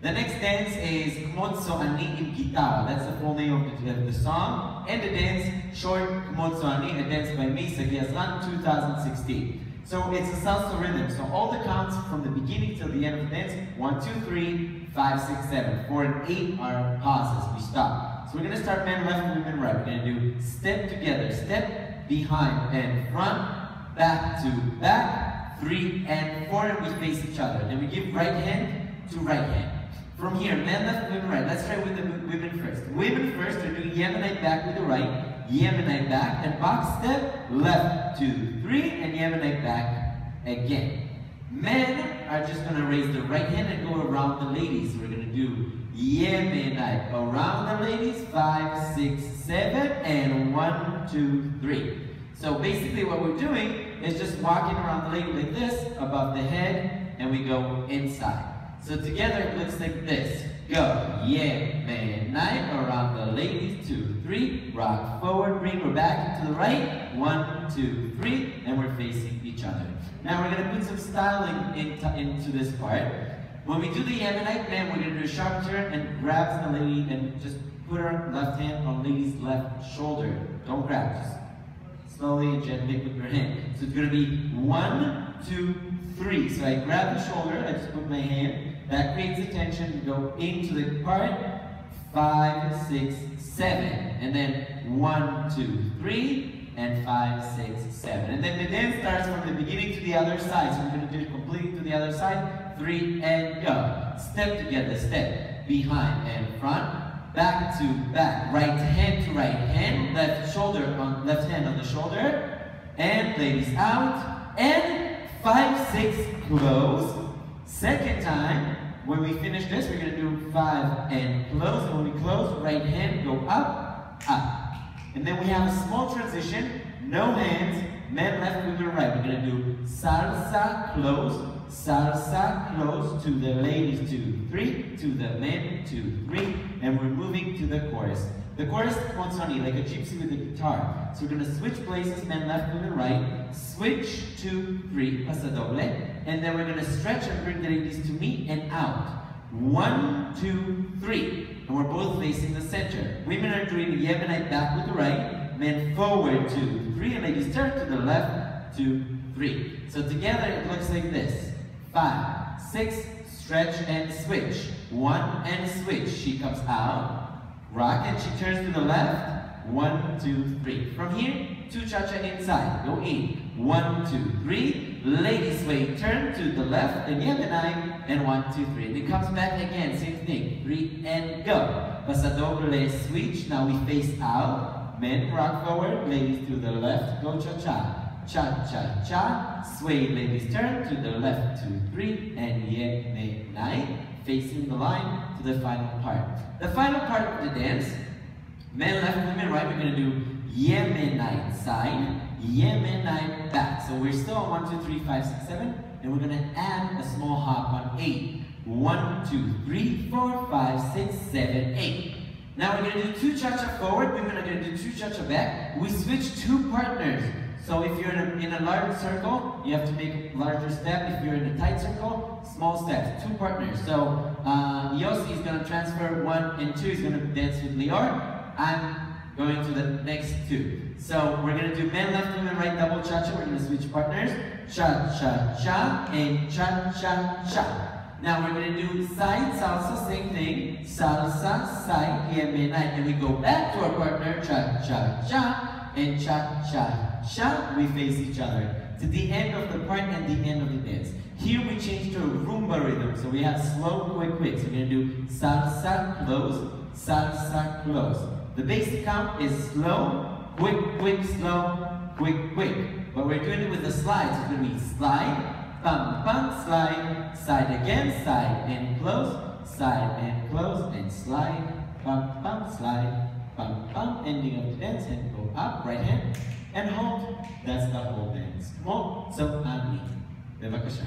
The next dance is Kmotso Ani in Guitar. That's the full name of the song. And the dance, short Kmotso Ani, a dance by me, Sagi Azlan, 2016. So it's a salsa rhythm. So all the counts from the beginning till the end of the dance, 1, 2, 3, 5, 6, 7. 4 and 8 are pauses. We stop. So we're going to start men left, women right. We're going to do step together, step, behind and front, back to back, 3 and 4, and we face each other. Then we give right hand to right hand. From here, men left, women right. Let's try with the women first. Women first, we're doing Yemenite back with the right, Yemenite back, and box step, left, 2, 3, and Yemenite back again. Men are just going to raise the right hand and go around the ladies. We're going to do Yemenite around the ladies, 5, 6, 7, and 1, 2, 3. So basically what we're doing is just walking around the lady like this, above the head, and we go inside. So together it looks like this. Go, Yemenite around the ladies, 2, 3, rock forward, bring her back to the right, 1, 2, 3, and we're facing each other. Now we're going to put some styling into this part. When we do the Yemenite, man, we're going to do a sharp turn and grab the lady and just put her left hand on lady's left shoulder. Don't grab, just slowly and gently with your hand. So it's going to be 1, 2, 3. So I grab the shoulder, I just put my hand. That creates the tension. You go into the part. 5, 6, 7. And then 1, 2, 3. And 5, 6, 7. And then the dance starts from the beginning to the other side. So we're going to do it completely to the other side. 3 and go. Step together, step. Behind and front. Back to back. Right hand to right hand. Left hand on the shoulder. And ladies out. And 5, 6, close. Second time, when we finish this, we're going to do 5 and close. And when we close, right hand, go up, up. And then we have a small transition, no hands, men left, women right. We're going to do salsa, close to the ladies, 2, 3, to the men, 2, 3, and we're moving to the chorus. The chorus is Kmotsoni, like a gypsy with a guitar. So we're going to switch places, men left, women right, switch, 2, 3, pasadoble, and then we're going to stretch and bring the ladies to me and out. 1, 2, 3. And we're both facing the center. Women are doing the Yemenite back with the right, men forward, 2, 3, and ladies turn to the left, 2, 3. So together it looks like this. 5, 6, stretch and switch. 1 and switch. She comes out, rock, and she turns to the left. 1, 2, 3. From here, 2 cha-cha inside. Go in. 1, 2, 3. Ladies sway, turn to the left, and Yemenite, and 1, 2, 3. And it comes back again, same thing. 3 and go. Pasadoble switch. Now we face out. Men rock forward, ladies to the left. Go cha-cha. Cha-cha-cha. Sway, ladies turn to the left. 2, 3. And Yemenite. Facing the line to the final part. The final part of the dance, men left, women right, we're going to do Yemenite side, Yemenite back. So we're still on 1, 2, 3, 5, 6, 7, and we're going to add a small hop on 8. 1, 2, 3, 4, 5, 6, 7, 8. Now we're going to do 2 cha-cha forward, women are going to do 2 cha-cha back. We switch 2 partners. So if you're in a large circle, you have to make a larger step. If you're in a tight circle, small steps, 2 partners. So Yossi is going to transfer 1 and 2. He's going to dance with Lior. I'm going to the next 2. So we're going to do men left, women right, double cha-cha. We're going to switch partners. Cha-cha-cha and cha-cha-cha. Now we're going to do side salsa, same thing. Salsa, side, Yemenite. And we go back to our partner. Cha-cha-cha and cha-cha-cha. We face each other to the end of the part and the end of the dance. Here we change to a rumba rhythm, so we have slow, quick, quick. So we're going to do salsa, close. The basic count is slow, quick, quick, slow, quick, quick. But we're doing it with the slides. It's going to be slide, bum, bum, slide, side again, side and close, and slide, bum, bum, slide, bum, bum. Ending of the dance, and go up, right hand. And hold. That's the whole dance. Come on. So, Ani. Bevakasha.